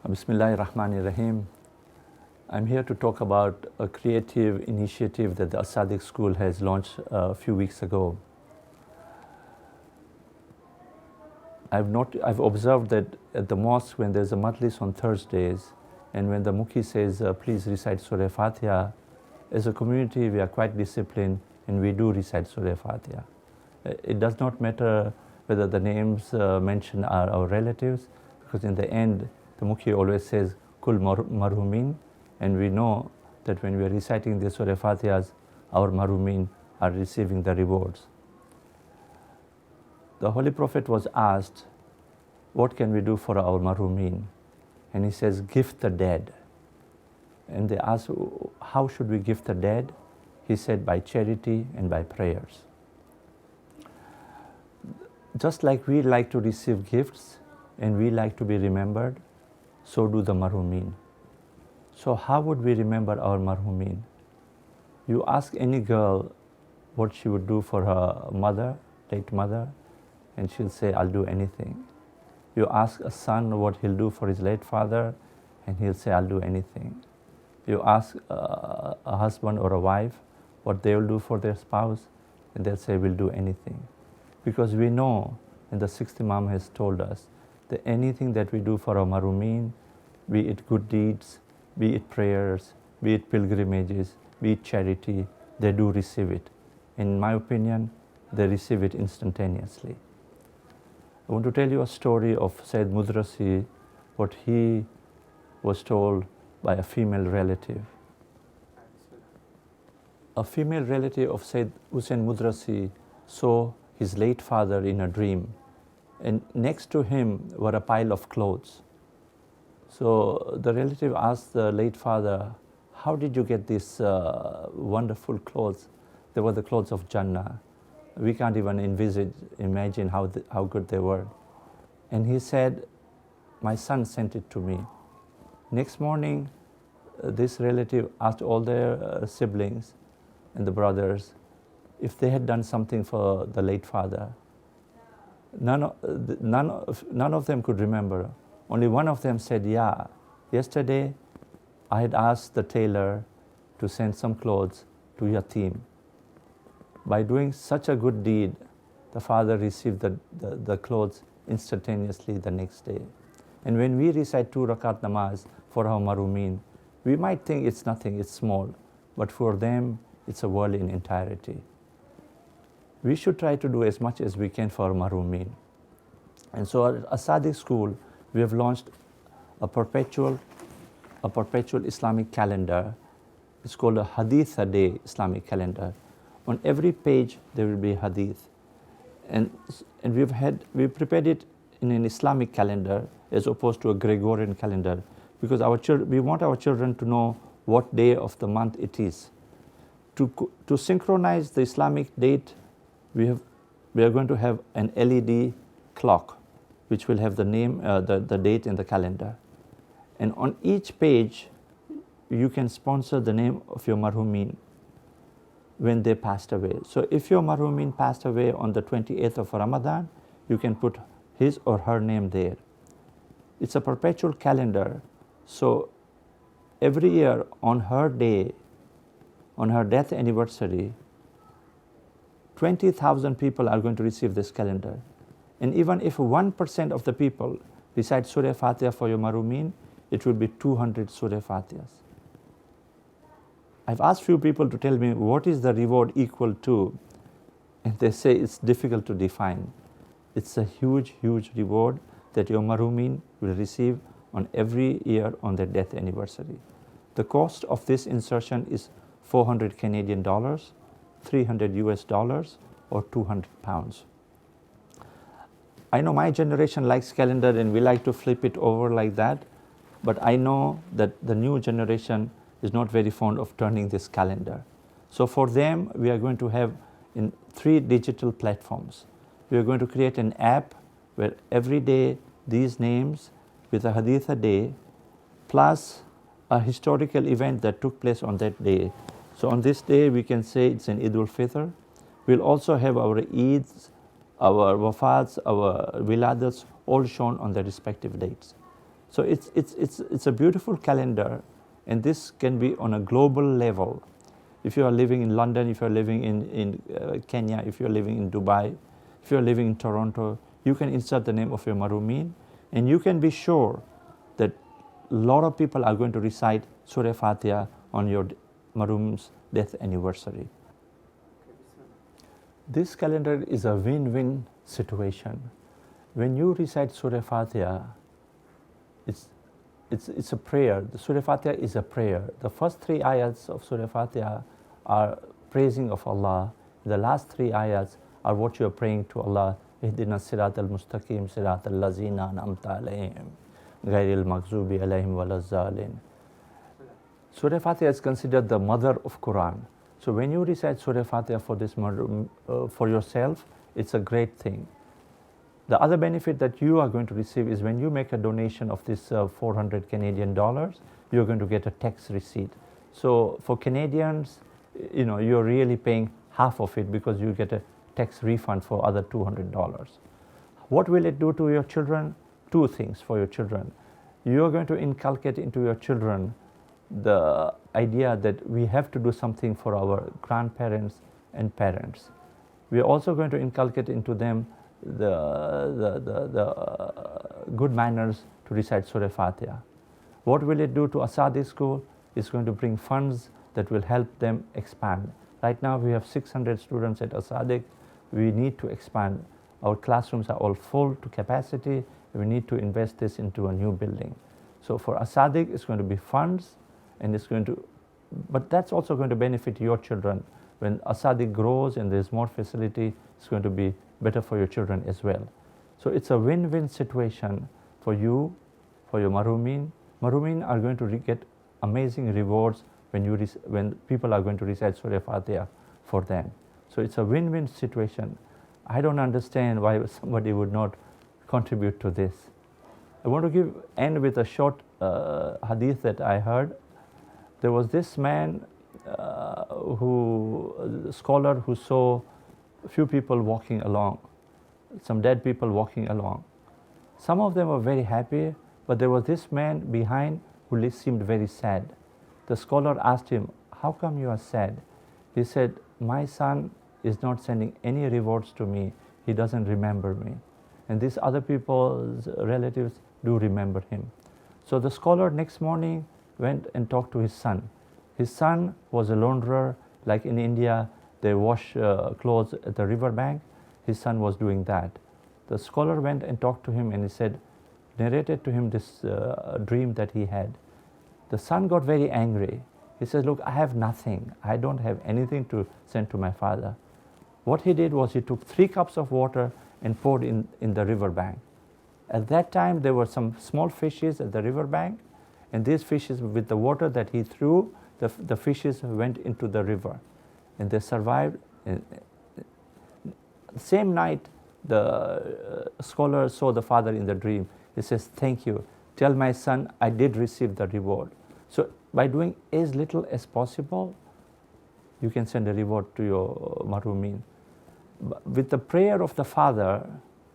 Bismillahir Rahmanir Rahim. I'm here to talk about a creative initiative that the As-Sadiq School has launched a few weeks ago. I've observed that at the mosque, when there's a majlis on Thursdays, and when the Mukhi says, please recite Surah Fatiha, as a community we are quite disciplined and we do recite Surah Fatiha. It does not matter whether the names mentioned are our relatives, because in the end, the Mukhi always says, Kul marhumin, and we know that when we are reciting the Surah Fatihas, our marhumin are receiving the rewards. The Holy Prophet was asked, what can we do for our marhumin? And he says, gift the dead. And they asked, how should we gift the dead? He said, by charity and by prayers. Just like we like to receive gifts and we like to be remembered, so do the marhumin. So how would we remember our marhumin? You ask any girl what she would do for her mother, late mother, and she'll say, I'll do anything. You ask a son what he'll do for his late father, and he'll say, I'll do anything. You ask a husband or a wife what they'll do for their spouse, and they'll say, we'll do anything. Because we know, and the sixth Imam has told us, that anything that we do for our marhumin, be it good deeds, be it prayers, be it pilgrimages, be it charity, they do receive it. In my opinion, they receive it instantaneously. I want to tell you a story of Sayyid Mudrasi, what he was told by a female relative. A female relative of Sayyid Hussain Mudrasi saw his late father in a dream, and next to him were a pile of clothes. So the relative asked the late father, how did you get these wonderful clothes? They were the clothes of Jannah. We can't even imagine how good they were. And he said, my son sent it to me. Next morning, this relative asked all their siblings and the brothers if they had done something for the late father. None of them could remember. Only one of them said, yeah, yesterday I had asked the tailor to send some clothes to Yatim. By doing such a good deed, the father received the clothes instantaneously the next day. And when we recite 2 rakat namaz for our marhumin, we might think it's nothing, it's small, but for them, it's a world in entirety. We should try to do as much as we can for our marhumin. And so at As-Sadiq School, we have launched a perpetual Islamic calendar. It's called a Hadith a Day Islamic calendar. On every page, there will be a hadith. And we've prepared it in an Islamic calendar as opposed to a Gregorian calendar, because we want our children to know what day of the month it is. To synchronize the Islamic date, we are going to have an LED clock, which will have the name, the date in the calendar. And on each page, you can sponsor the name of your marhumin when they passed away. So if your marhumin passed away on the 28th of Ramadan, you can put his or her name there. It's a perpetual calendar. So every year on her day, on her death anniversary, 20,000 people are going to receive this calendar. And even if 1% of the people recite Surah Fatiha for your marhumin, it will be 200 Surah Fatihas. I've asked few people to tell me what is the reward equal to, and they say it's difficult to define. It's a huge, huge reward that your marhumin will receive on every year on their death anniversary. The cost of this insertion is 400 Canadian dollars, 300 US dollars, or 200 pounds. I know my generation likes calendar and we like to flip it over like that, but I know that the new generation is not very fond of turning this calendar. So for them, we are going to have in 3 digital platforms. We are going to create an app where every day these names with a hadith a day plus a historical event that took place on that day. So on this day, we can say it's an Eid al-Fitr. We'll also have our Eids, our wafats, our wiladats, all shown on their respective dates. So it's a beautiful calendar, and this can be on a global level. If you are living in London, if you are living in Kenya, if you are living in Dubai, if you are living in Toronto, you can insert the name of your marhumin, and you can be sure that a lot of people are going to recite Surah Fatiha on your marhum's death anniversary. This calendar is a win-win situation. When you recite Surah Fatiha, it's a prayer. The Surah Fatiha is a prayer. The first 3 ayats of Surah Fatiha are praising of Allah. The last 3 ayats are what you are praying to Allah. Ihdina sirat al-mustaqim sirat al-lazina an'amta alayhim ghayril maghzubi alayhim walazzalin. Surah Fatiha is considered the mother of Quran. So when you recite Surah Fatiha for yourself, it's a great thing. The other benefit that you are going to receive is when you make a donation of this 400 Canadian dollars, you're going to get a tax receipt. So for Canadians, you're really paying half of it because you get a tax refund for other $200. What will it do to your children? 2 things for your children. You're going to inculcate into your children the idea that we have to do something for our grandparents and parents. We are also going to inculcate into them the good manners to recite Surah Fatiha. What will it do to Asadi school? It's going to bring funds that will help them expand. Right now we have 600 students at Asadi. We need to expand. Our classrooms are all full to capacity. We need to invest this into a new building. So for Asadi, it's going to be funds, and but that's also going to benefit your children. When Asadi grows and there's more facility, it's going to be better for your children as well. So it's a win-win situation for you, for your marhumin. Marhumin are going to get amazing rewards when people are going to recite Surah Fatiha for them. So it's a win-win situation. I don't understand why somebody would not contribute to this. I want to end with a short hadith that I heard. There was this man, scholar who saw a few people walking along, some dead people walking along. Some of them were very happy, but there was this man behind who seemed very sad. The scholar asked him, "How come you are sad?" He said, "My son is not sending any rewards to me. He doesn't remember me. And these other people's relatives do remember him." So the scholar next morning went and talked to his son. His son was a launderer. Like in India, they wash clothes at the riverbank. His son was doing that. The scholar went and talked to him, and he narrated to him this dream that he had. The son got very angry. He said, "Look, I have nothing. I don't have anything to send to my father." What he did was he took 3 cups of water and poured in the riverbank. At that time, there were some small fishes at the riverbank, and these fishes, with the water that he threw, the fishes went into the river, and they survived. Same night, the scholar saw the father in the dream. He says, "Thank you. Tell my son I did receive the reward." So by doing as little as possible, you can send a reward to your marhumin. With the prayer of the father,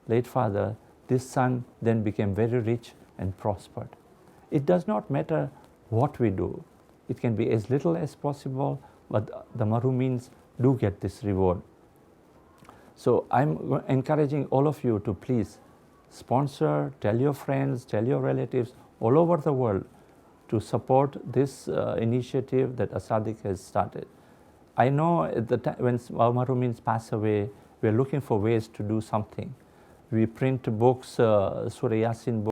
late father, this son then became very rich and prospered. It does not matter what we do. It can be as little as possible, but the marhumins do get this reward. So I'm encouraging all of you to please sponsor, tell your friends, tell your relatives all over the world to support this initiative that Asadiq has started. I know at the time when our marhumins pass away, we are looking for ways to do something. We print books, Surah Yasin books.